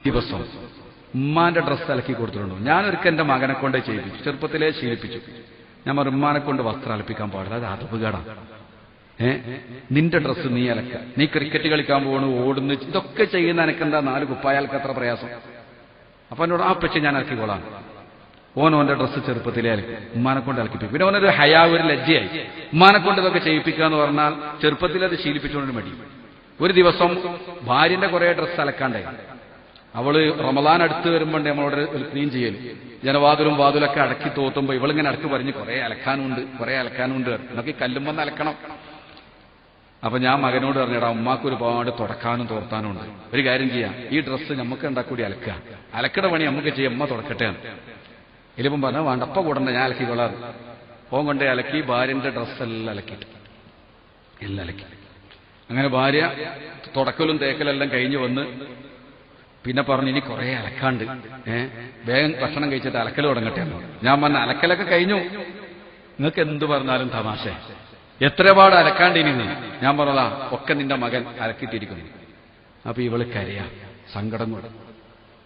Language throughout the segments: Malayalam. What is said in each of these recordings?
ദിവസം ഉമ്മാന്റെ ഡ്രസ്സ് അലക്കി കൊടുത്തിട്ടുണ്ടോ? ഞാനൊരിക്കൽ എന്റെ മകനെ കൊണ്ട് ചെയ്യിപ്പിച്ചു, ചെറുപ്പത്തിലേ ശീലിപ്പിച്ചു. ഞാൻ ഉമ്മാനെ കൊണ്ട് വസ്ത്രം അലപ്പിക്കാൻ പാടില്ല, അത് അറുപുകേടാണ്. നിന്റെ ഡ്രസ്സ് നീ അലക്ക, നീ ക്രിക്കറ്റ് കളിക്കാൻ പോകണു, ഓടുന്നു, ഇതൊക്കെ ചെയ്യുന്ന എനക്കെന്താ 4 കുപ്പായാൾക്ക് അത്ര പ്രയാസം? അപ്പൊ എന്നോട് ആ പക്ഷെ ഞാൻ അലക്കിക്കോളാം. ഓൻ്റെ ഡ്രസ്സ് ചെറുപ്പത്തിലേ അലക്കും, ഉമ്മാനെ കൊണ്ട് അലക്കിപ്പിക്കും. പിന്നെ ഓനൊരു ഹയാ, ഒരു ലജ്ജയായി. ഉമ്മാനെ കൊണ്ട് ഇതൊക്കെ ചെയ്യിപ്പിക്കുക എന്ന് പറഞ്ഞാൽ ചെറുപ്പത്തിൽ അത് ശീലിപ്പിച്ചുകൊണ്ട് മടി. ഒരു ദിവസം ഭാര്യന്റെ കുറെ ഡ്രസ്സ് അലക്കാണ്ടായി. അവള് റമദാൻ അടുത്ത് വരുമ്പോൾ നമ്മളോട് ഒരു ക്ലീൻ ചെയ്യൽ, ജനവാതിലും വാതിലൊക്കെ അടക്കി തോത്തുമ്പോ ഇവളിങ്ങനെ അടക്ക് പറഞ്ഞ് കുറെ അലക്കാനുണ്ട് എന്നൊക്കെ കല്ലുമ്പന്ന് അലക്കണം. അപ്പൊ ഞാൻ മകനോട് പറഞ്ഞടാ, ഉമ്മാക്ക് ഒരുപാട് തുടക്കാനും തോർത്താനും ഉണ്ട്, ഒരു കാര്യം ചെയ്യാം, ഈ ഡ്രസ്സ് നമുക്ക് ഉണ്ടാക്കൂടി അലക്കുക, അലക്കട പണി നമുക്ക് ചെയ്യാം, ഉമ്മ തുടക്കട്ടെ. എലിപ്പം പറഞ്ഞാൽ വേണ്ടപ്പ കൂടണ്ട, ഞാൻ അലക്കിക്കൊള്ളാറ്. ഓൻ കൊണ്ടേ അലക്കി ഭാര്യന്റെ ഡ്രസ്സെല്ലാം അലക്കിയിട്ട് എല്ലാം അലക്കി. അങ്ങനെ ഭാര്യ തുടക്കലും തേക്കലെല്ലാം കഴിഞ്ഞ് വന്ന് പിന്നെ പറഞ്ഞു, ഇനി കുറെ അലക്കാണ്ട്, വേഗം ഭക്ഷണം കഴിച്ചിട്ട് അലക്കൽ തുടങ്ങട്ടെ. ഞാൻ പറഞ്ഞ അലക്കലൊക്കെ കഴിഞ്ഞു, നിങ്ങൾക്ക് എന്ത് പറഞ്ഞാലും തമാശ, എത്രപാട് അലക്കാണ്ട് ഇനി. ഞാൻ പറഞ്ഞതാ, ഒക്കെ നിന്റെ മകൻ അലക്കിയിട്ടിരിക്കുന്നു. അപ്പൊ ഇവള് കരയാ, സങ്കടം കൊണ്ട്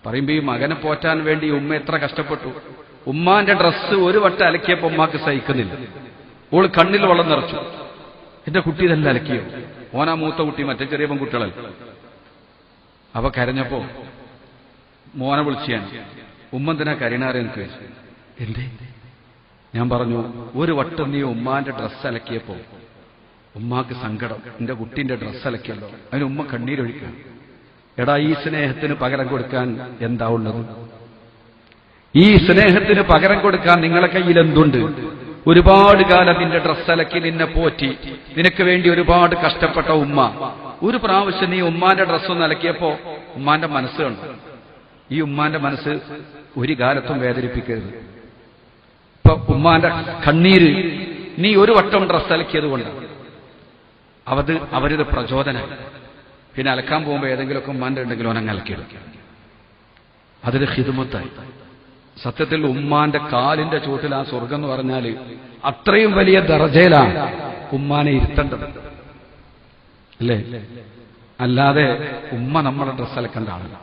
പറയുമ്പോ ഈ മകനെ പോറ്റാൻ വേണ്ടി ഉമ്മ എത്ര കഷ്ടപ്പെട്ടു. ഉമ്മാന്റെ ഡ്രസ്സ് ഒരു വട്ടം അലക്കിയപ്പോ ഉമ്മാക്ക് സഹിക്കുന്നില്ല. ഓള് കണ്ണിൽ വെള്ളം നിറച്ചു. എന്റെ കുട്ടി ഇതെല്ലാം അലക്കിയോ? ഓനാ മൂത്ത കുട്ടി, മറ്റേ ചെറിയ പെൺകുട്ടികളെ. അവ കരഞ്ഞപ്പോ മോനെ വിളിച്ചാൻ, ഉമ്മന്തിനാ കരീണാറെ എനിക്ക് എന്തേ? ഞാൻ പറഞ്ഞു, ഒരു വട്ടം നീ ഉമ്മാന്റെ ഡ്രസ്സ് അലക്കിയപ്പോ ഉമ്മാക്ക് സങ്കടം, എന്റെ കുട്ടീന്റെ ഡ്രസ്സ് അലക്കിയല്ലോ, അതിന് ഉമ്മ കണ്ണീരൊഴിക്കുക. എടാ, ഈ സ്നേഹത്തിന് പകരം കൊടുക്കാൻ എന്താ ഉള്ളത്? ഈ സ്നേഹത്തിന് പകരം കൊടുക്കാൻ നിങ്ങളെ കയ്യിൽ എന്തുണ്ട്? ഒരുപാട് കാലം നിന്റെ ഡ്രസ്സ് അലക്കി നിന്നെ പോറ്റി നിനക്ക് വേണ്ടി ഒരുപാട് കഷ്ടപ്പെട്ട ഉമ്മ, ഒരു പ്രാവശ്യം നീ ഉമ്മാന്റെ ഡ്രസ്സൊന്ന് അലക്കിയപ്പോ ഉമ്മാന്റെ മനസ്സ് കണ്ടു. ഈ ഉമ്മാന്റെ മനസ്സ് ഒരു കാലത്തും വേദനിപ്പിക്കരുത്. ഇപ്പൊ ഉമ്മാന്റെ കണ്ണീര് നീ ഒരു വട്ടം ഡ്രസ്സ് അലക്കിയത് കൊണ്ട് അവരിത് പ്രചോദനം. പിന്നെ അലക്കാൻ പോകുമ്പോ ഏതെങ്കിലുമൊക്കെ ഉമ്മാന്റെ ഉണ്ടെങ്കിലും അവനങ്ങ് അലക്കിയെടുക്കും. അതൊരു ഹിദ്മത്തായി. സത്യത്തിൽ ഉമ്മാന്റെ കാലിന്റെ ചുവട്ടിൽ ആ സ്വർഗം എന്ന് പറഞ്ഞാൽ അത്രയും വലിയ ദർജയിലാണ് ഉമ്മാനെ ഇരുത്തേണ്ടത്, അല്ലേ? അല്ലാതെ ഉമ്മ നമ്മളെ ഡ്രസ്സ് അലക്കേണ്ട ആളല്ല.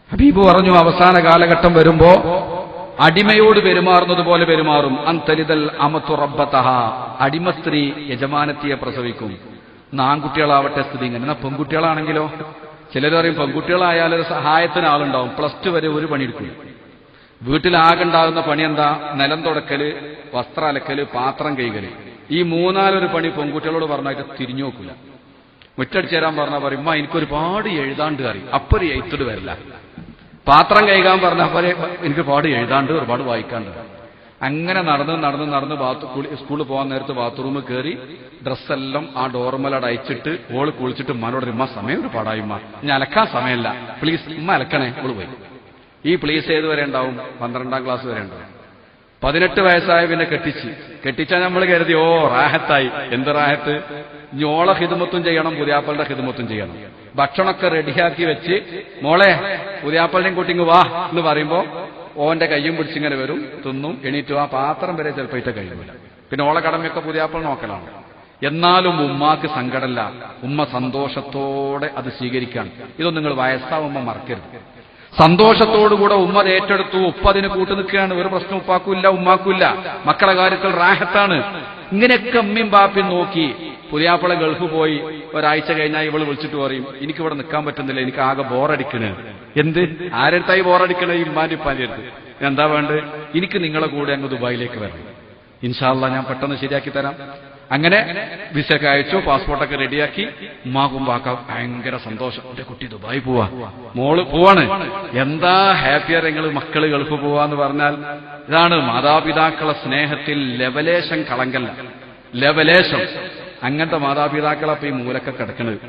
ഹബീബ് പറഞ്ഞു, അവസാന കാലഘട്ടം വരുമ്പോ അടിമയോട് പെരുമാറുന്നത് പോലെ പെരുമാറും. അന്തലിതൽ അമത്തു റബ്ബതഹ, അടിമ സ്ത്രീ യജമാനത്തിയെ പ്രസവിക്കും. ആൺകുട്ടികളാവട്ടെ സ്ഥിതി ഇങ്ങനെ. എന്നാ പെൺകുട്ടികളാണെങ്കിലോ, ചിലർ പറയും പെൺകുട്ടികളായാലും ഒരു സഹായത്തിന് ആളുണ്ടാവും, +2 വരെ ഒരു പണിയെടുക്കും. വീട്ടിലാകുണ്ടാകുന്ന പണി എന്താ? നിലം തുടക്കല്, വസ്ത്രം അലക്കല്, പാത്രം കഴുകല്. ഈ 3-4 പണി പെൺകുട്ടികളോട് പറഞ്ഞായിട്ട് തിരിഞ്ഞു നോക്കില്ല. മുറ്റടിച്ചു തരാൻ പറഞ്ഞാൽ പറയും, എനിക്കൊരുപാട് എഴുതാണ്ട് കറി, അപ്പൊ ഒരു എഴുത്തിട്ട് വരില്ല. പാത്രം കഴുകാൻ പറഞ്ഞാൽ എനിക്ക് ഒരുപാട് എഴുതാണ്ട്, ഒരുപാട് വായിക്കാണ്ട്. അങ്ങനെ നടന്ന് സ്കൂളിൽ പോകാൻ നേരത്ത് ബാത്റൂമിൽ കയറി ഡ്രസ്സെല്ലാം ആ ഡോർമലട് അയച്ചിട്ട് ഓള് കുളിച്ചിട്ട് ഉമ്മാനോട്, ഉമ്മ സമയം ഒരുപാടായി, ഉമ്മ ഞാൻ അലക്കാൻ സമയമല്ല, പ്ലീസ് ഉമ്മ അലക്കണേ. ഓള് പോയി. ഈ പ്ലീസ് ഏതുവരെ ഉണ്ടാവും? 12ാം ക്ലാസ് വരെ ഉണ്ടാവും. 18 വയസ്സായ പിന്നെ കെട്ടിച്ചാൽ നമ്മൾ കരുതി, ഓ റാഹത്തായി. എന്ത് റാഹത്ത്? ഞോളെ ഹിദ്മത്തും ചെയ്യണം, പുതിയാപ്പളുടെ ഹിദ്മത്തും ചെയ്യണം. ഭക്ഷണമൊക്കെ റെഡിയാക്കി വെച്ച്, മോളെ പുതിയാപ്പളുടെയും കുട്ടിങ് വാ എന്ന് പറയുമ്പോ ഓന്റെ കയ്യും പിടിച്ചിങ്ങനെ വരും, തിന്നും, എണീറ്റും. ആ പാത്രം വരെ ചിലപ്പോൾ ഇട്ട് കഴിയില്ല. പിന്നെ ഓളെ കടമയൊക്കെ പുതിയാപ്പൾ നോക്കലാണ്. എന്നാലും ഉമ്മാക്ക് സങ്കടമല്ല, ഉമ്മ സന്തോഷത്തോടെ അത് സ്വീകരിക്കാൻ. ഇതൊന്നും നിങ്ങൾ വയസ്സാവുമ്പോ മറക്കരുത്. സന്തോഷത്തോടുകൂടെ ഉമ്മ ഏറ്റെടുത്തു. ഉപ്പ അതിന് കൂട്ടു നിൽക്കുകയാണ്. ഒരു പ്രശ്നം ഉപ്പാക്കൂല്ല, ഉമ്മാക്കൂല്ല. മക്കളെ കാര്യത്തിൽ റാഹത്താണ്. ഇങ്ങനെയൊക്കെ അമ്മയും ബാപ്പയും നോക്കി. പുതിയാപ്പള ഗൾഫ് പോയി ഒരാഴ്ച കഴിഞ്ഞാൽ ഇവള് വിളിച്ചിട്ട് പറയും, എനിക്കിവിടെ നിൽക്കാൻ പറ്റുന്നില്ല, എനിക്ക് ആകെ ബോറടിക്കണ്. എന്ത്? ആരെടുത്തായി ബോറടിക്കണേ? ഇമ്മാന്റെ ഇപ്പാന്റെ അടുത്ത്. എന്താ വേണ്ടത്? എനിക്ക് നിങ്ങളെ കൂടെ അങ്ങ് ദുബായിലേക്ക് വരണം, ഇൻഷാ അല്ലാഹ് ഞാൻ പെട്ടെന്ന് ശരിയാക്കി തരാം. അങ്ങനെ വിസയൊക്കെ അയച്ചു, പാസ്പോർട്ടൊക്കെ റെഡിയാക്കി. ഉമ്മാക്കും പാക്ക ഭയങ്കര സന്തോഷം, എന്റെ കുട്ടി ദുബായി പോവാ, മോള് പോവാണ്. എന്താ ഹാപ്പിയർ നിങ്ങൾ മക്കള് ഗൾഫ് പോവാന്ന് പറഞ്ഞാൽ. ഇതാണ് മാതാപിതാക്കളെ സ്നേഹത്തിൽ ലെവലേശം കളങ്കല്ല, ലെവലേശം. അങ്ങനത്തെ മാതാപിതാക്കളപ്പൊ ഈ മൂലക്കെ കിടക്കുന്നത്.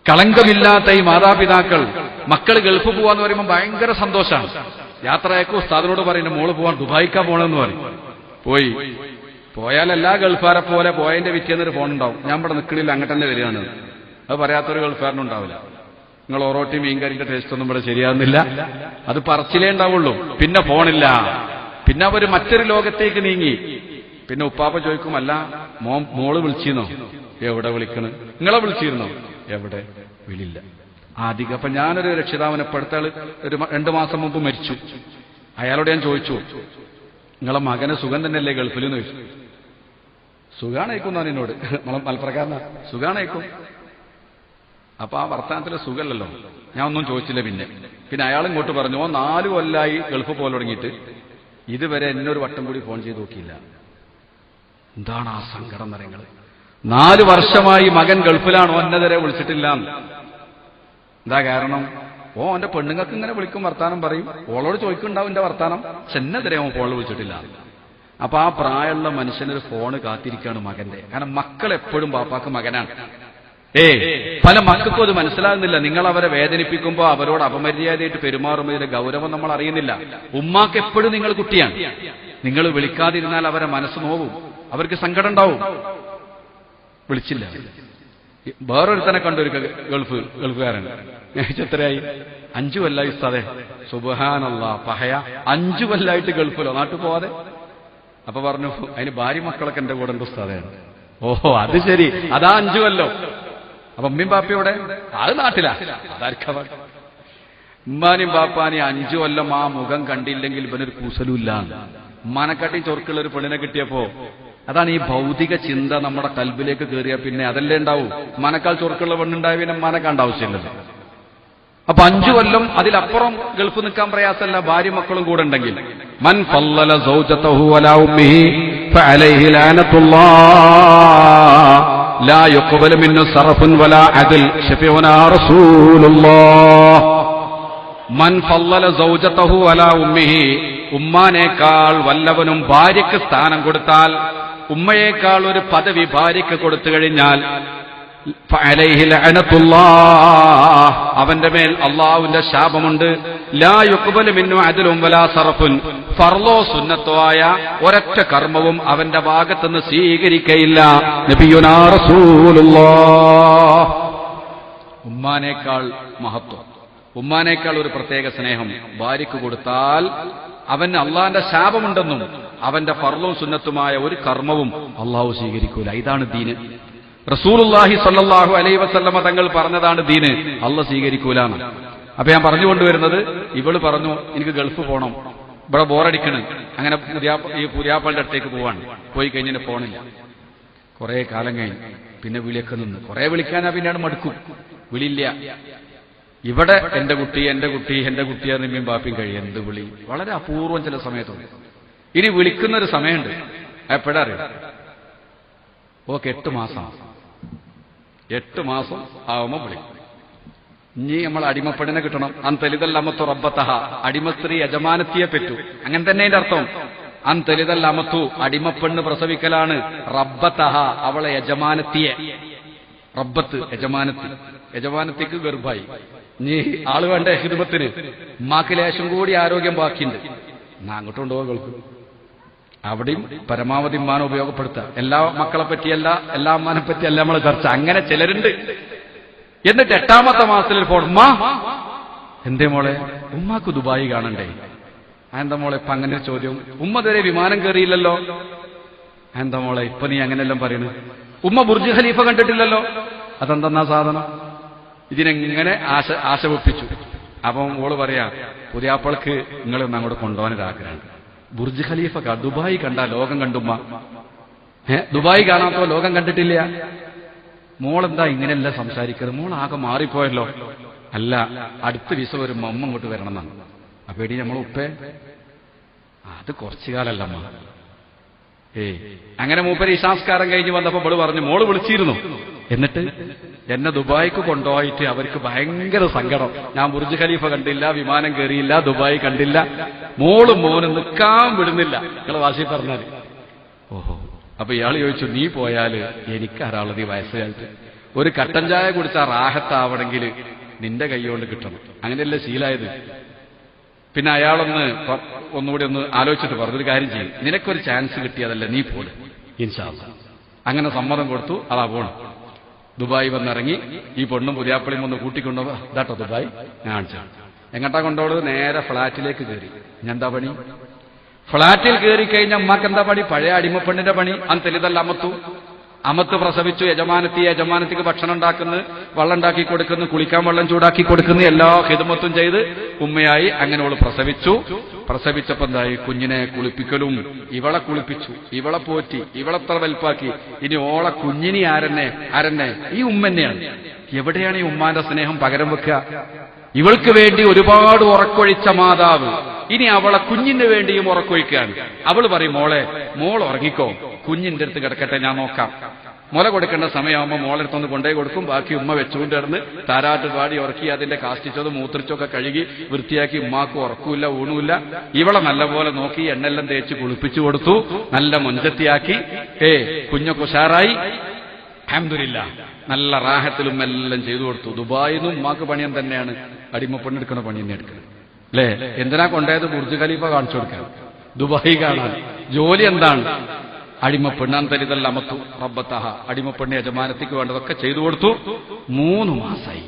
കളങ്കമില്ലാത്ത ഈ മാതാപിതാക്കൾ മക്കൾ ഗൾഫ് പോവാന്ന് പറയുമ്പോൾ ഭയങ്കര സന്തോഷമാണ്. യാത്രയൊക്കെ ഉസ്താദിനോട് പറയുന്നത്, മോള് പോവാൻ ദുബായിക്കാ പോണെന്ന് പറയും. പോയാൽ എല്ലാ ഗൾഫാരെ പോലെ പോയതിന്റെ പിറ്റേന്നൊരു ഫോൺ ഉണ്ടാവും, ഞാൻ ഇവിടെ നിൽക്കണില്ല, അങ്ങോട്ട് തന്നെ വരികയാണ്. അത് പറയാത്തൊരു ഗൾഫാരനുണ്ടാവില്ല. നിങ്ങൾ ഓറോട്ടി മീൻകറിന്റെ ടേസ്റ്റ് ഒന്നും ഇവിടെ ശരിയാകുന്നില്ല, അത് പറച്ചിലേ ഉണ്ടാവുള്ളൂ. പിന്നെ ഫോണില്ല. പിന്നെ അവർ മറ്റൊരു ലോകത്തേക്ക് നീങ്ങി. പിന്നെ ഉപ്പാപ്പ ചോദിക്കും, അല്ല മോള് വിളിച്ചിരുന്നോ? എവിടെ വിളിക്കണ്? നിങ്ങളെ വിളിച്ചിരുന്നോ? എവിടെ? വിളില്ല. അധികം. അപ്പൊ ഞാനൊരു രക്ഷിതാവിനെ ഇപ്പോഴത്തെ ആള് ഒരു 2 മാസം മുമ്പ് മരിച്ചു. അയാളോട് ഞാൻ ചോദിച്ചു, നിങ്ങളെ മകന് സുഖം തന്നെയല്ലേ ഗൾഫിൽ എന്ന് ചോദിച്ചു. സുഖാണയക്കും എന്നാണ് എന്നോട്, മലപ്രകാരന സുഖാണയക്കും. അപ്പൊ ആ വർത്തമാനത്തിൽ സുഖമല്ലല്ലോ. ഞാൻ ഒന്നും ചോദിച്ചില്ല. പിന്നെ അയാൾ ഇങ്ങോട്ട് പറഞ്ഞു, 4 കൊല്ലായി ഗൾഫ് പോലെ തുടങ്ങിയിട്ട് ഇതുവരെ എന്നൊരു വട്ടം കൂടി ഫോൺ ചെയ്ത് നോക്കിയില്ല. എന്താണ് ആ സങ്കടം നിറങ്ങൾ? 4 വർഷമായി മകൻ ഗൾഫിലാണ്, ഒന്നതരെ വിളിച്ചിട്ടില്ല. എന്താ കാരണം? ഓന്റെ പെണ്ണുങ്ങൾക്ക് ഇങ്ങനെ വിളിക്കും, വർത്താനം പറയും, ഓളോട് ചോദിക്കുന്നുണ്ടാവും എന്റെ വർത്താനം, ചെന്നതരെ ഓൻ ഫോണിൽ വിളിച്ചിട്ടില്ല. അപ്പൊ ആ പ്രായമുള്ള മനുഷ്യനൊരു ഫോണ് കാത്തിരിക്കുകയാണ് മകന്റെ. കാരണം മക്കൾ എപ്പോഴും ബാപ്പാക്ക് മകനാണ്. പല മക്കൾക്കും അത് മനസ്സിലാകുന്നില്ല. നിങ്ങൾ അവരെ വേദനിപ്പിക്കുമ്പോ അവരോട് അപമര്യാദയായിട്ട് പെരുമാറുമ്പോൾ ഇതിന്റെ ഗൗരവം നമ്മൾ അറിയുന്നില്ല. ഉമ്മാക്ക് എപ്പോഴും നിങ്ങൾ കുട്ടിയാണ്. നിങ്ങൾ വിളിക്കാതിരുന്നാൽ അവരെ മനസ്സ് നോവും, അവർക്ക് സങ്കടം ഉണ്ടാവും. വിളിച്ചില്ല. വേറൊരുത്തനെ കണ്ടു, ഒരു ഗൾഫുകാരൻ. എത്രയായി? 5 കൊല്ലായി ഉസ്താദേ. സുബ്ഹാനല്ലാഹ്, പഹയ 5 കൊല്ലായിട്ട് ഗൾഫിലോ, നാട്ടിൽ പോവാതെ. അപ്പൊ പറഞ്ഞു, അതിന് ഭാര്യ മക്കളൊക്കെ എന്റെ കൂടെ ഉണ്ട് ഉസ്താദേ. ഓഹോ, അത് ശരി, അതാ 5 കൊല്ലോ. അപ്പൊ ഉമ്മയും ബാപ്പയോടെ അത് നാട്ടിലാ. അതാർക്കാ? ഉമ്മാനും ബാപ്പാനും 5 കൊല്ലം ആ മുഖം കണ്ടില്ലെങ്കിൽ ഇവനൊരു കൂസലുമില്ല. ഉമ്മാനെക്കാട്ടി ചൊറുക്കുള്ള ഒരു പെണ്ണിനെ കിട്ടിയപ്പോ, അതാണ് ഈ ഭൗതിക ചിന്ത നമ്മുടെ കൽബിലേക്ക് കയറിയ പിന്നെ അതല്ലേ ഉണ്ടാവും. ഉമ്മാനേക്കാൾ ചൊറുക്കുള്ള പെണ്ണുണ്ടായ പിന്നെ ഉമ്മാനെ കണ്ട ആവശ്യമില്ലല്ലോ. അപ്പൊ 5 കൊല്ലം അതിലപ്പുറം ഗൾഫ് നിൽക്കാൻ പ്രയാസമല്ല, ഭാര്യ മക്കളും കൂടെ ഉണ്ടെങ്കിൽ. മൻ ഫല്ലല സൗജതഹു വലാ ഉമ്മിഹി ഫഅലൈഹി ലഅനത്തുല്ലാഹ് ലാ യുഖ്ബലു മിൻഹു സർഫുൻ വലാ അദൽ ശഫീഉനാ റസൂലുള്ളാഹ്. മൻ ഫല്ലല സൗജതഹു വലാ ഉമ്മിഹി, ഉമ്മാനേക്കാൾ വല്ലവനും ഭാര്യയ്ക്ക് സ്ഥാനം കൊടുത്താൽ, ഉമ്മയേക്കാൾ ഒരു പദവി ഭാര്യയ്ക്ക് കൊടുത്തു കഴിഞ്ഞാൽ, ഫഅലൈഹി ലഅനത്തുല്ലാഹ്, അവന്റെ മേൽ അല്ലാഹുവിന്റെ ശാപമുണ്ട്. ലാ യുഖ്ബലു മിൻഹു അദ്ലുൻ വലാ സർഫുൻ, ഫർളോ സുന്നത്തോ ആയ ഒരൊറ്റ കർമ്മവും അവന്റെ ഭാഗത്തുനിന്ന് സ്വീകരിക്കയില്ല. നബിയുനാ റസൂലുള്ളാഹ്. ഉമ്മാനേക്കാൾ മഹത്വം, ഉമ്മാനേക്കാൾ ഒരു പ്രത്യേക സ്നേഹം ഭാര്യയ്ക്ക് കൊടുത്താൽ അവന് അള്ളാന്റെ ശാപമുണ്ടെന്നും അവന്റെ ഫർളും സുന്നത്തുമായ ഒരു കർമ്മവും അള്ളാഹു സ്വീകരിക്കൂല. ഇതാണ് ദീന്. റസൂലുള്ളാഹി സ്വല്ലല്ലാഹു അലൈഹി വസല്ലമ തങ്ങൾ പറഞ്ഞതാണ് ദീന്, അള്ളാഹ് സ്വീകരിക്കൂലാണ്. അപ്പൊ ഞാൻ പറഞ്ഞുകൊണ്ടുവരുന്നത്, ഇവള് പറഞ്ഞു എനിക്ക് ഗൾഫ് പോകണം, ഇവിടെ ബോറടിക്കണം. അങ്ങനെ ഈ പുതിയാപ്പളുടെ അടുത്തേക്ക് പോവാണ്. പോയി കഴിഞ്ഞിട്ട് ഫോണില്ല. കുറെ കാലം കഴിഞ്ഞ് പിന്നെ വിളിയൊക്കെ നിന്ന്, കുറെ വിളിക്കാനാ പിന്നെയാണ് മടുക്കും, വിളിയില്ല. ഇവിടെ എന്റെ കുട്ടി എന്റെ കുട്ടി എന്റെ കുട്ടിയാന്ന് ഇമ്മയും ബാപ്പിയും കഴിയും. എന്ത് വിളി, വളരെ അപൂർവം ചില സമയത്തുണ്ട്. ഇനി വിളിക്കുന്നൊരു സമയമുണ്ട്. എപ്പോഴാ അറിയാം? ഓക്കെ, 8 മാസം 8 മാസം ആവുമ്പോ വിളിക്കും. ഇനി നമ്മൾ അടിമപ്പെടിനെ കിട്ടണം. അന്തലിതൽ അമത്തു റബ്ബത്തഹ, അടിമസ്ത്രീ യജമാനത്തിയെ പെറ്റു. അങ്ങനെ തന്നെ അതിന്റെ അർത്ഥം. അന്തലിതൽ അമത്തു, അടിമപ്പെണ്ണ് പ്രസവിക്കലാണ്. റബ്ബത്തഹ, അവളെ യജമാനത്തിയെ. റബ്ബത്ത് യജമാനത്തി, യജമാനത്തിക്ക് ഗർഭായി. നീ ആള് വേണ്ട ഹിദ്മത്തിന്. ഉമ്മാക്ക് ലേശം കൂടി ആരോഗ്യം ബാക്കിയുണ്ട്, എന്നാ അങ്ങോട്ട് കൊണ്ടുപോകാൻ കേൾക്കും. അവിടെയും പരമാവധി ഉമ്മാനെ ഉപയോഗപ്പെടുത്തുക. എല്ലാ മക്കളെ പറ്റിയല്ല, എല്ലാ അമ്മാനെ പറ്റിയല്ല നമ്മൾ ചർച്ച. അങ്ങനെ ചിലരുണ്ട്. എന്നിട്ട് 8ാമത്തെ മാസത്തിൽ ഫോൺ, ഉമ്മ എന്തേ മോളെ, ഉമ്മാക്ക് ദുബായി കാണണ്ടേ? എന്താ മോളെ ഇപ്പൊ അങ്ങനെ ചോദ്യം? ഉമ്മ ഇതുവരെ വിമാനം കയറിയില്ലല്ലോ. എന്താ മോളെ ഇപ്പൊ നീ അങ്ങനെയെല്ലാം പറയുന്നു? ഉമ്മ ബുർജ് ഖലീഫ കണ്ടിട്ടില്ലല്ലോ. അതെന്തെന്നാ സാധനം? ഇതിനെങ്ങനെ ആശ വെപ്പിച്ചു. അപ്പം ഓള് പറയാ, പുതിയാപ്പൾക്ക് നിങ്ങളൊന്ന് അങ്ങോട്ട് കൊണ്ടുപോകാനൊരാഗ്രഹം. ബുർജ് ഖലീഫ ദുബായി കണ്ടാ ലോകം കണ്ടുമ്മ. ദുബായി കാണാത്തോ ലോകം കണ്ടിട്ടില്ല. മോളെന്താ ഇങ്ങനെയല്ല സംസാരിക്കുന്നത്? മോൾ ആകെ മാറിപ്പോയല്ലോ. അല്ല, അടുത്ത വിസ വരുമ്പോ അമ്മ ഇങ്ങോട്ട് വരണം എന്നാണ്. അപ്പൊ എടി നമ്മളെ ഉപ്പേ, അത് കുറച്ചു കാലല്ല അമ്മ. അങ്ങനെ മൂപ്പര് ഇശാസ്കാരം കഴിഞ്ഞ് വന്നപ്പോ ഇവള് പറഞ്ഞു, മോള് വിളിച്ചിരുന്നു. എന്നിട്ട് എന്നെ ദുബായിക്ക് കൊണ്ടുപോയിട്ട് അവർക്ക് ഭയങ്കര സങ്കടം. ഞാൻ ബുർജ് ഖലീഫ കണ്ടില്ല, വിമാനം കയറിയില്ല, ദുബായി കണ്ടില്ല, മോളും മോനും നിൽക്കാൻ വിടുന്നില്ല. നിങ്ങളെ വാശി പറഞ്ഞാല്. ഓഹോ. അപ്പൊ ഇയാൾ ചോദിച്ചു, നീ പോയാല് എനിക്കാരാളത്? ഈ വയസ്സുകാലത്ത് ഒരു കട്ടൻ ചായ കുടിച്ചാൽ റാഹത്താവണമെങ്കിൽ നിന്റെ കൈകൊണ്ട് കിട്ടണം. അങ്ങനെയല്ലേ ശീലായത്. പിന്നെ ഒന്നുകൂടി ഒന്ന് ആലോചിച്ചിട്ട് പറഞ്ഞു, ഒരു കാര്യം ചെയ്യും, നിനക്കൊരു ചാൻസ് കിട്ടിയതല്ലേ, നീ പോലും ഇൻഷാ അല്ലാഹ്. അങ്ങനെ സമ്മതം കൊടുത്ു. അതാ പോണം. ദുബായി വന്നിറങ്ങി. ഈ പെണ്ണും പുതിയാപ്പളിയും ഒന്ന് കൂട്ടിക്കൊണ്ടുപോ. ഇതാട്ടോ ദുബായി, ഞാൻ കാണിച്ചാണ്. എങ്ങോട്ടാ കൊണ്ടുപോകുന്നത്? നേരെ ഫ്ളാറ്റിലേക്ക് കയറി. ഞാൻ എന്താ പണി? ഫ്ളാറ്റിൽ കയറി കഴിഞ്ഞാൽ ഉമ്മാക്ക് എന്താ പണി? പഴയ അടിമപ്പെണ്ണിന്റെ പണി. അന്തലിതൽ അമത്തു, അമത്ത് പ്രസവിച്ചു, യജമാനത്തിക്ക് ഭക്ഷണം ഉണ്ടാക്കുന്നു, വെള്ളം ഉണ്ടാക്കി കൊടുക്കുന്നു, കുളിക്കാൻ വെള്ളം ചൂടാക്കി കൊടുക്കുന്നു, എല്ലാ ഖിദ്മത്തും ചെയ്ത് ഉമ്മയായി. അങ്ങനെ അവള് പ്രസവിച്ചപ്പോ എന്തായി? കുഞ്ഞിനെ കുളിപ്പിക്കലും, ഇവളെ കുളിപ്പിച്ചു, ഇവളെ പോറ്റി, ഇവളെത്ര വലുപ്പാക്കി. ഇനി ഓളെ കുഞ്ഞിനി ആരെന്നെ? ഈ ഉമ്മന്നെയാണ്. എവിടെയാണ് ഈ ഉമ്മാന്റെ സ്നേഹം പകരം വെക്കുക? ഇവൾക്ക് വേണ്ടി ഒരുപാട് ഉറക്കൊഴിച്ച മാതാവ് ഇനി അവളെ കുഞ്ഞിന് വേണ്ടിയും ഉറക്കൊഴിക്കുകയാണ്. അവള് പറയും, മോൾ ഉറങ്ങിക്കോ, കുഞ്ഞിന്റെ അടുത്ത് കിടക്കട്ടെ, ഞാൻ നോക്കാം. മുല കൊടുക്കേണ്ട സമയമാകുമ്പോൾ മോളെടുത്തൊന്ന് കൊണ്ടേ കൊടുക്കും. ബാക്കി ഉമ്മ വെച്ചുകൊണ്ട് കിടന്ന് താരാട്ട് പാടി ഉറക്കി അതിന്റെ കാഷ്ടിച്ചതും മൂത്രിച്ചൊക്കെ കഴുകി വൃത്തിയാക്കി. ഉമ്മാക്ക് ഉറക്കൂല്ല, ഊണുമില്ല. ഇവളെ നല്ലപോലെ നോക്കി എണ്ണെല്ലാം തേച്ച് കുളിപ്പിച്ചു കൊടുത്തു, നല്ല മൊഞ്ചത്തിയാക്കി. കുഞ്ഞൊക്കെ ഉഷാറായി. അൽഹംദുലില്ലാഹ് നല്ല റാഹത്തിലും എല്ലാം ചെയ്തു കൊടുത്തു. ദുബായിന്നും ഉമ്മാക്ക് പണിയം തന്നെയാണ്, അടിമപ്പെണ്ണെടുക്കുന്ന പണി തന്നെ എടുക്കുന്നത് അല്ലേ? എന്തിനാ കൊണ്ടായത്? ബുർജ് ഖലീഫ കാണിച്ചു കൊടുക്കാൻ, ദുബായി കാണാൻ. ജോലി എന്താണ്? അടിമപ്പെണ്ണാൻ തരിതല്ല അമത്തു റബ്ബത്തഹ, അടിമപ്പെണ്ണ് യജമാനത്തിക്ക് വേണ്ടതൊക്കെ ചെയ്തു കൊടുത്തു. 3 മാസമായി.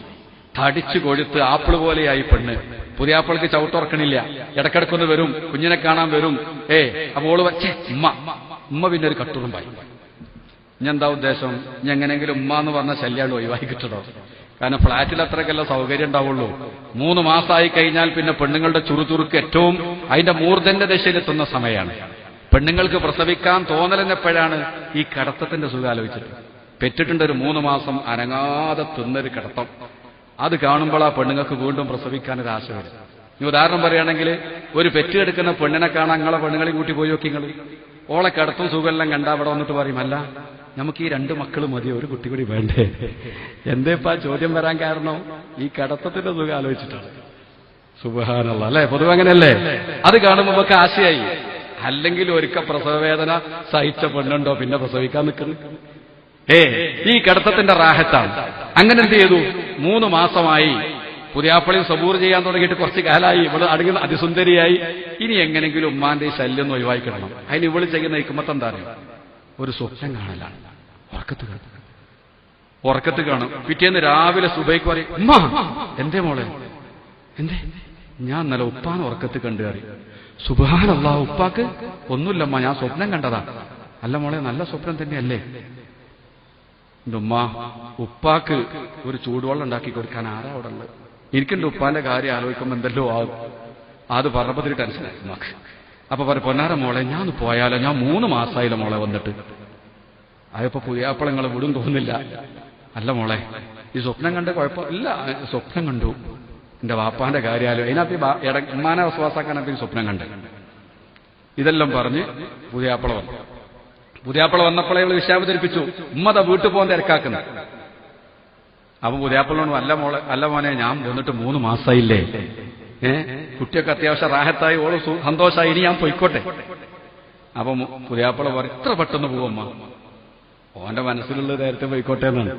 തടിച്ചു കൊഴുത്ത് ആപ്പിള് പോലെയായി പെണ്ണ്. പുതിയ ആപ്പിൾക്ക് ചവിട്ടുറക്കണില്ല, ഇടക്കിടക്കൊന്ന് വരും, കുഞ്ഞിനെ കാണാൻ വരും. അപ്പോൾ ഉമ്മ പിന്നെ ഒരു കട്ടുറുമ്പായി. ഇനി എന്താ ഉദ്ദേശം? ഇനി എങ്ങനെയെങ്കിലും ഉമ്മ എന്ന് പറഞ്ഞ ശല്യാണ്ട് ഒഴിവാക്കി കിട്ടണോ? കാരണം ഫ്ളാറ്റിൽ അത്രയ്ക്കല്ല സൗകര്യം ഉണ്ടാവുള്ളൂ. 3 മാസമായി കഴിഞ്ഞാൽ പിന്നെ പെണ്ണുങ്ങളുടെ ചുറുചുറുക്ക് ഏറ്റവും അതിന്റെ മൂർധന്റെ ദശയിലെത്തുന്ന സമയമാണ്. പെണ്ണുങ്ങൾക്ക് പ്രസവിക്കാൻ തോന്നലെന്നെപ്പോഴാണ്? ഈ കടത്തത്തിന്റെ സുഖം ആലോചിച്ചിട്ട്. പെറ്റിട്ടുണ്ട് ഒരു 3 മാസം അനങ്ങാതെ തിന്നൊരു കടത്തം. അത് കാണുമ്പോൾ ആ പെണ്ണുങ്ങൾക്ക് വീണ്ടും പ്രസവിക്കാനൊരു ആശ വരും. ഈ ഉദാഹരണം പറയുകയാണെങ്കിൽ, ഒരു പെറ്റെടുക്കുന്ന പെണ്ണിനെ കാണാൻ നിങ്ങളെ പെണ്ണുങ്ങളെ കൂട്ടി പോയി നോക്കി. നിങ്ങൾ ഓളെ കടത്തും സുഖമെല്ലാം കണ്ടാ അവിടെ വന്നിട്ട് പറയും, അല്ല നമുക്ക് ഈ 2 മക്കൾ മതി, ഒരു കുട്ടി കൂടി വേണ്ടേ? എന്തേപ്പാ ചോദ്യം വരാൻ കാരണം? ഈ കടത്തത്തിന്റെ സുഖം ആലോചിച്ചിട്ടാണ്. സുബ്ഹാനല്ലാഹ് അല്ലെ? പൊതുവെ അങ്ങനെയല്ലേ? അത് കാണുമ്പോൾ നമുക്ക് ആശയായി. അല്ലെങ്കിൽ ഒരിക്കൽ പ്രസവവേദന സഹിച്ച പെണ്ണുണ്ടോ പിന്നെ പ്രസവിക്കാൻ നിൽക്കുന്നു? ഈ കടത്തത്തിന്റെ റാഹത്താണ്. അങ്ങനെ എന്ത് ചെയ്തു? 3 മാസമായി. പുതിയാപ്പളിയും സബൂർ ചെയ്യാൻ തുടങ്ങിയിട്ട് കുറച്ച് കാലമായി. ഇവള് അടുങ്ങുന്ന അതിസുന്ദരിയായി. ഇനി എങ്ങനെങ്കിലും ഉമ്മാന്റെ ഈ ശല്യം ഒഴിവാക്കിക്കണം. അതിന് ഇവള് ചെയ്യുന്ന ഹിക്മത്ത് എന്താ അറിയാം? ഒരു സ്വപ്നം കാണലാണ്. ഉറക്കത്ത് കാണും. പിറ്റേന്ന് രാവിലെ സുബൈക്ക് പറയും, ഉമ്മ എന്തേ മോളെ? എന്തേ? ഞാൻ ഇന്നലെ ഉപ്പാന്ന് ഉറക്കത്ത് കണ്ടു കയറി. സുബ്ഹാനല്ലാഹ്, ഉപ്പാക്ക് ഒന്നുമില്ലമ്മ, ഞാൻ സ്വപ്നം കണ്ടതാ. അല്ല മോളെ, നല്ല സ്വപ്നം തന്നെയല്ലേ? ഉമ്മ, ഉപ്പാക്ക് ഒരു ചൂടുവെള്ളം ഉണ്ടാക്കി കൊടുക്കാൻ ആരാ അവിടെ ഉള്ളത്? എനിക്കെന്റെ ഉപ്പാന്റെ കാര്യം ആലോചിക്കുമ്പോൾ എന്തെല്ലോ ആകും. അത് പറഞ്ഞപ്പോ ടെൻഷനായി ഉമ്മാക്ക്. അപ്പൊ പറയും, പൊന്നാര മോളെ ഞാൻ പോയാലോ? ഞാൻ 3 മാസമായില്ല മോളെ വന്നിട്ട്. അതിപ്പോ പുതിയാപ്പളങ്ങളെ വിടും തോന്നില്ല. അല്ല മോളെ, ഈ സ്വപ്നം കണ്ട് കുഴപ്പമില്ല. സ്വപ്നം കണ്ടു, എന്റെ വാപ്പാന്റെ കാര്യാലോ. അതിനകത്ത് ഉമ്മാനെ വിശ്വാസാക്കാനകത്ത് സ്വപ്നം കണ്ട്. ഇതെല്ലാം പറഞ്ഞ് പുതിയാപ്പള വന്നു. പുതിയാപ്പള വന്നപ്പോഴേ ഇവള് വിശാപധരിപ്പിച്ചു. ഉമ്മത വീട്ടിൽ പോകാൻ തിരക്കാക്കുന്നു. അപ്പൊ പുതിയാപ്പളോട്, അല്ല മോനെ, ഞാൻ വന്നിട്ട് 3 മാസമായില്ലേ? കുട്ടിയൊക്കെ അത്യാവശ്യം റാഹത്തായി, ഓള് സന്തോഷമായി, ഇനി ഞാൻ പൊയ്ക്കോട്ടെ. അപ്പൊ പുതിയാപ്പള പറയും, ഇത്ര പെട്ടെന്ന് പോവമ്മ, ഓന്റെ മനസ്സിലുള്ള നേരത്തെ പോയിക്കോട്ടെ എന്നാണ്.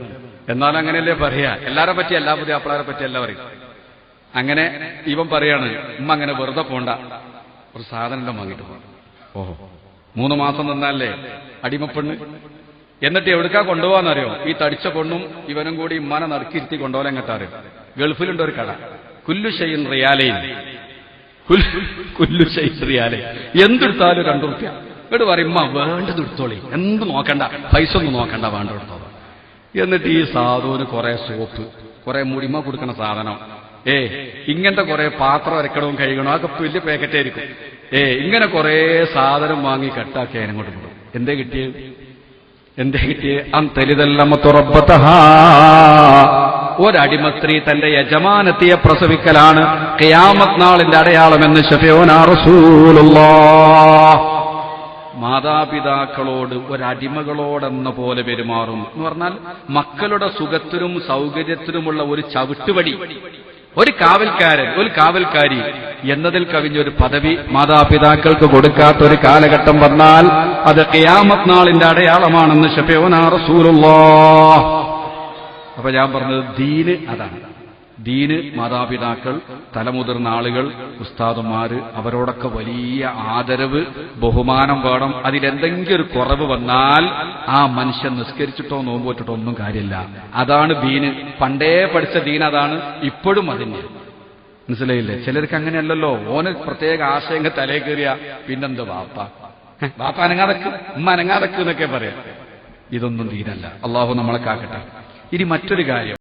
എന്നാലും അങ്ങനെയല്ലേ പറയാ. എല്ലാരെ പറ്റി, എല്ലാ പുതിയാപ്പളാരെ പറ്റി അല്ല പറയും. അങ്ങനെ ഇവൻ പറയാണ്, ഉമ്മ അങ്ങനെ വെറുതെ പോണ്ട, ഒരു സാധനം വാങ്ങിട്ട് പോകണം. ഓഹോ, 3 മാസം നിന്നല്ലേ അടിമപ്പെണ്ണ്. എന്നിട്ട് എവിടുക്കാ കൊണ്ടുപോകാന്നറിയോ? ഈ തടിച്ച പെണ്ണും ഇവനും കൂടി ഉമ്മാനെ നറുക്കിരുത്തി കൊണ്ടുപോകാൻ എങ്ങട്ടാറിയോ? ഗൾഫിലുണ്ട് ഒരു കട, കുല്ലു ഷൈഇൻ റിയാലൈൻ. കുല്ലു ഷൈഇൻ റിയാലൈൻ, എന്തെടുത്താലും 2 റുപ്യ. ഇവിടെ പറയും, ഉമ്മ വേണ്ടത് എടുത്തോളി, എന്ത് നോക്കണ്ട, പൈസ ഒന്നും നോക്കണ്ട, വേണ്ട എടുത്തോളൂ. എന്നിട്ട് ഈ സാധുവിന് കുറെ സോപ്പ്, കുറെ മുടിമ കൊടുക്കുന്ന സാധനം, ഇങ്ങനത്തെ കുറെ പാത്രം അരക്കണവും കഴുകണവും, അതൊക്കെ വലിയ പാക്കറ്റായിരിക്കും. ഇങ്ങനെ കുറെ സാധനം വാങ്ങി കട്ടാക്കി അതിനങ്ങോട്ട് പോകും. എന്തേ കിട്ടിയത്? ഒരടിമസ്ത്രീ തന്റെ യജമാനത്തിയെ പ്രസവിക്കലാണ് ഖിയാമത്ത് നാളിന്റെ അടയാളമെന്ന് ശഫീഉനാ റസൂലുള്ളാഹ്. മാതാപിതാക്കളോട് ഒരടിമകളോടെന്ന പോലെ പെരുമാറും എന്ന് പറഞ്ഞാൽ മക്കളുടെ സുഖത്തിനും സൗകര്യത്തിനുമുള്ള ഒരു ചവിട്ടുപടി, ഒരു കാവൽക്കാരൻ, ഒരു കാവൽക്കാരി എന്നതിൽ കവിഞ്ഞൊരു പദവി മാതാപിതാക്കൾക്ക് കൊടുക്കാത്ത ഒരു കാലഘട്ടം വന്നാൽ അത് ഖിയാമത്ത് നാളിന്റെ അടയാളമാണെന്ന് ശഫീഉനാ റസൂലുള്ളാഹ്. അപ്പൊ ഞാൻ പറഞ്ഞത് ദീന് അതാണ്. ദീന് മാതാപിതാക്കൾ, തലമുതിർന്ന ആളുകൾ, ഉസ്താദുമാര്, അവരോടൊക്കെ വലിയ ആദരവ്, ബഹുമാനം വേണം. അതിലെന്തെങ്കിലും ഒരു കുറവ് വന്നാൽ ആ മനുഷ്യൻ നിസ്കരിച്ചിട്ടോ നോമ്പോറ്റിട്ടോ ഒന്നും കാര്യമില്ല. അതാണ് ദീന്. പണ്ടേ പഠിച്ച ദീൻ അതാണ്, ഇപ്പോഴും അതിന്. മനസ്സിലായില്ലേ? ചിലർക്ക് അങ്ങനെയല്ലല്ലോ. ഓന് പ്രത്യേക ആശയങ്ങൾ തലേ കയറിയ പിന്നെന്ത് വാപ്പ അനങ്ങാതക്ക്, ഉമ്മ അനങ്ങാതക്ക് എന്നൊക്കെ പറയാം. ഇതൊന്നും ദീനല്ല. അള്ളാഹു നമ്മളെ കാക്കട്ടെ. ഇനി മറ്റൊരു കാര്യം,